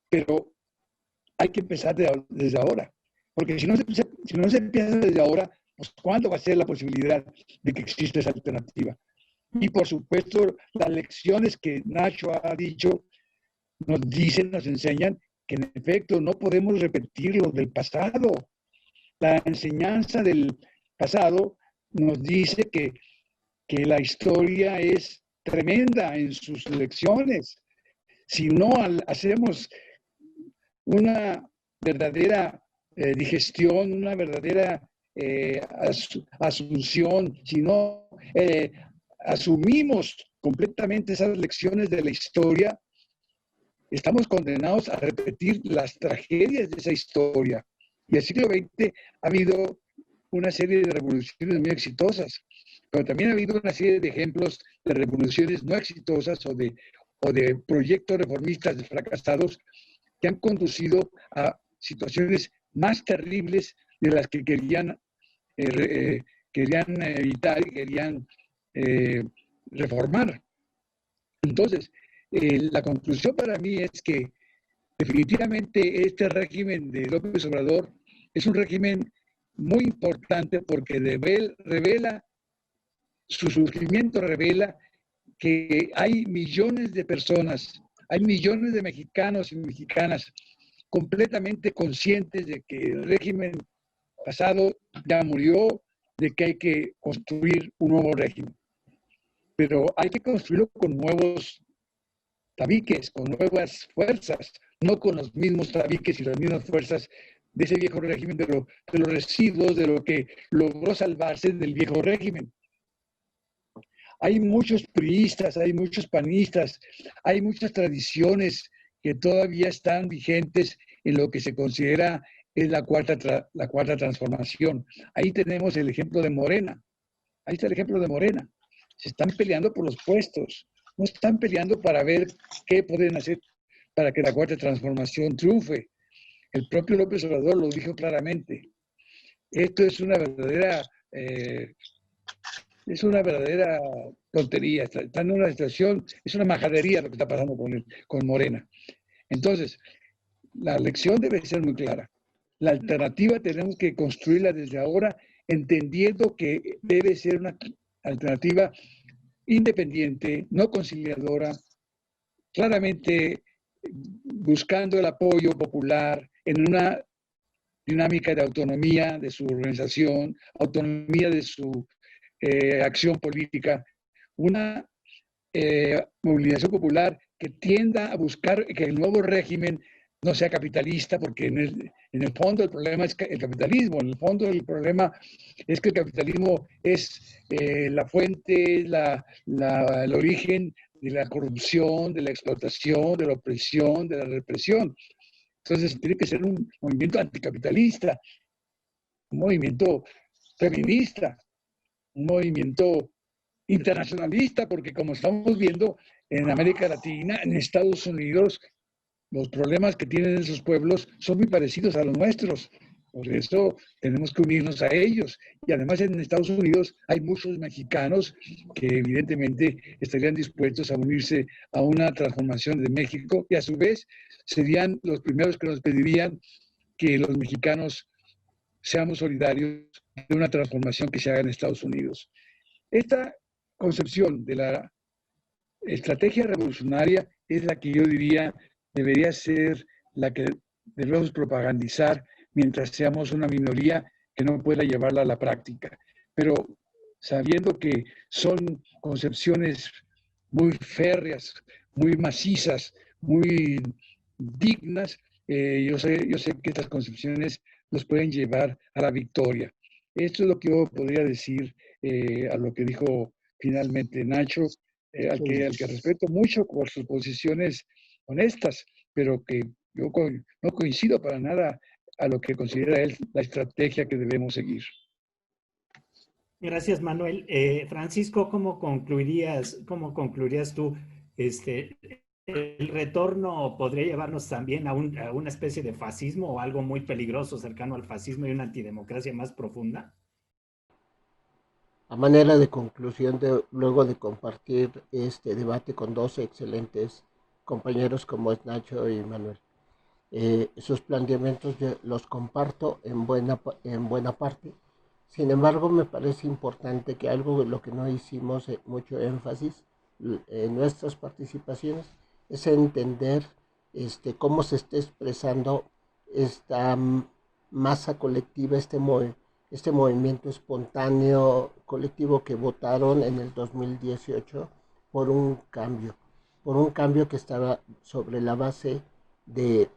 pero hay que empezar desde ahora, porque si no se empieza desde ahora, pues ¿cuándo va a ser la posibilidad de que exista esa alternativa? Y por supuesto, las lecciones que Nacho ha dicho nos enseñan que en efecto no podemos repetir lo del pasado. La enseñanza del pasado nos dice que la historia es tremenda en sus lecciones. Si no hacemos una verdadera digestión, una verdadera asunción, si no asumimos completamente esas lecciones de la historia, estamos condenados a repetir las tragedias de esa historia. Y el siglo XX ha habido una serie de revoluciones muy exitosas, pero también ha habido una serie de ejemplos de revoluciones no exitosas o de proyectos reformistas fracasados que han conducido a situaciones más terribles de las que querían evitar y querían reformar. Entonces, la conclusión para mí es que definitivamente este régimen de López Obrador es un régimen muy importante porque revela, su surgimiento revela que hay millones de personas, hay millones de mexicanos y mexicanas completamente conscientes de que el régimen pasado ya murió, de que hay que construir un nuevo régimen. Pero hay que construirlo con nuevos tabiques, con nuevas fuerzas, no con los mismos tabiques y las mismas fuerzas de ese viejo régimen, de los residuos de lo que logró salvarse del viejo régimen. Hay muchos priistas, hay muchos panistas, hay muchas tradiciones que todavía están vigentes en lo que se considera es la cuarta transformación. Ahí tenemos el ejemplo de Morena. Ahí está el ejemplo de Morena. Se están peleando por los puestos. No están peleando para ver qué pueden hacer para que la cuarta transformación triunfe. El propio López Obrador lo dijo claramente. Esto es una verdadera tontería. Están en una situación, es una majadería lo que está pasando con Morena. Entonces, la lección debe ser muy clara. La alternativa tenemos que construirla desde ahora, entendiendo que debe ser una alternativa independiente, no conciliadora, claramente buscando el apoyo popular en una dinámica de autonomía de su organización, autonomía de su acción política, una movilización popular que tienda a buscar que el nuevo régimen no sea capitalista, porque en el fondo el problema es el capitalismo, en el fondo el problema es que el capitalismo es la fuente, el origen de la corrupción, de la explotación, de la opresión, de la represión. Entonces tiene que ser un movimiento anticapitalista, un movimiento feminista, un movimiento internacionalista, porque como estamos viendo en América Latina, en Estados Unidos, los problemas que tienen esos pueblos son muy parecidos a los nuestros. Por eso tenemos que unirnos a ellos. Y además en Estados Unidos hay muchos mexicanos que evidentemente estarían dispuestos a unirse a una transformación de México y a su vez serían los primeros que nos pedirían que los mexicanos seamos solidarios de una transformación que se haga en Estados Unidos. Esta concepción de la estrategia revolucionaria es la que yo diría debería ser la que debemos propagandizar mientras seamos una minoría que no pueda llevarla a la práctica. Pero sabiendo que son concepciones muy férreas, muy macizas, muy dignas, yo sé que estas concepciones nos pueden llevar a la victoria. Esto es lo que yo podría decir a lo que dijo finalmente Nacho, al que respeto mucho por sus posiciones honestas, pero que yo no coincido para nada a lo que considera él la estrategia que debemos seguir. Gracias, Manuel. Francisco, ¿cómo concluirías tú? ¿El retorno podría llevarnos también a una especie de fascismo o algo muy peligroso cercano al fascismo y una antidemocracia más profunda? A manera de conclusión, luego de compartir este debate con dos excelentes compañeros como es Nacho y Manuel, sus planteamientos los comparto en buena parte. Sin embargo, me parece importante que algo de lo que no hicimos mucho énfasis en nuestras participaciones es entender cómo se está expresando esta masa colectiva, este movimiento espontáneo colectivo que votaron en el 2018 por un cambio que estaba sobre la base de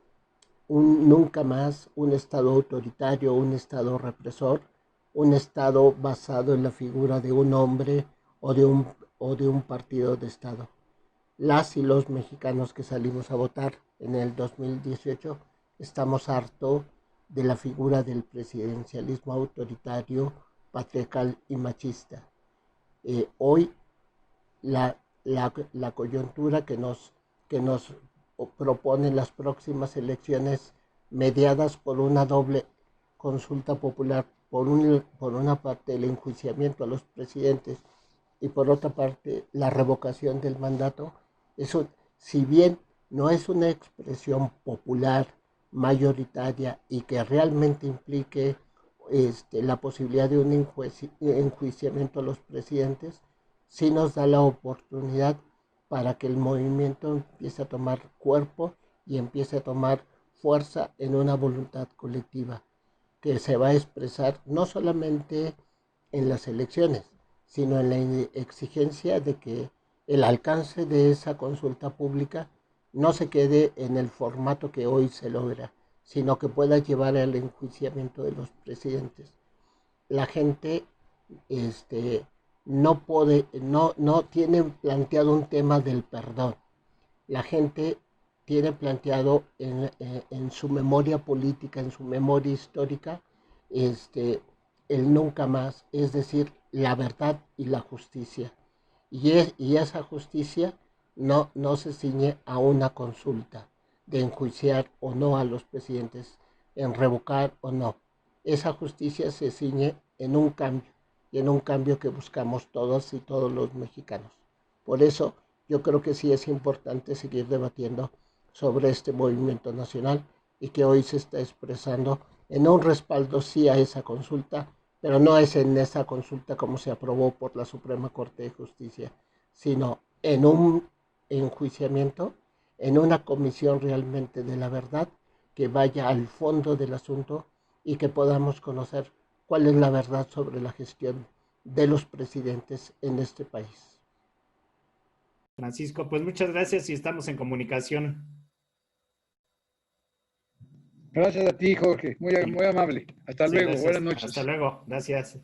nunca más un Estado autoritario, un Estado represor, un Estado basado en la figura de un hombre o de un partido de Estado. Las y los mexicanos que salimos a votar en el 2018 estamos hartos de la figura del presidencialismo autoritario, patriarcal y machista. Hoy la coyuntura que nos propone las próximas elecciones mediadas por una doble consulta popular, por una parte el enjuiciamiento a los presidentes y por otra parte la revocación del mandato, eso, si bien no es una expresión popular, mayoritaria y que realmente implique la posibilidad de un enjuiciamiento a los presidentes, sí nos da la oportunidad para que el movimiento empiece a tomar cuerpo y empiece a tomar fuerza en una voluntad colectiva que se va a expresar no solamente en las elecciones, sino en la exigencia de que el alcance de esa consulta pública no se quede en el formato que hoy se logra, sino que pueda llevar al enjuiciamiento de los presidentes. La gente no tiene planteado un tema del perdón. La gente tiene planteado en su memoria política, en su memoria histórica, el nunca más, es decir, la verdad y la justicia. Y esa justicia no se ciñe a una consulta de enjuiciar o no a los presidentes, en revocar o no. Esa justicia se ciñe en un cambio, y en un cambio que buscamos todos y todos los mexicanos. Por eso yo creo que sí es importante seguir debatiendo sobre este movimiento nacional y que hoy se está expresando en un respaldo sí a esa consulta, pero no es en esa consulta como se aprobó por la Suprema Corte de Justicia, sino en un enjuiciamiento, en una comisión realmente de la verdad que vaya al fondo del asunto y que podamos conocer cuál es la verdad sobre la gestión de los presidentes en este país. Francisco, pues muchas gracias y estamos en comunicación. Gracias a ti, Jorge. Muy amable. Hasta Sí, luego. gracias. Buenas noches. Hasta luego. Gracias.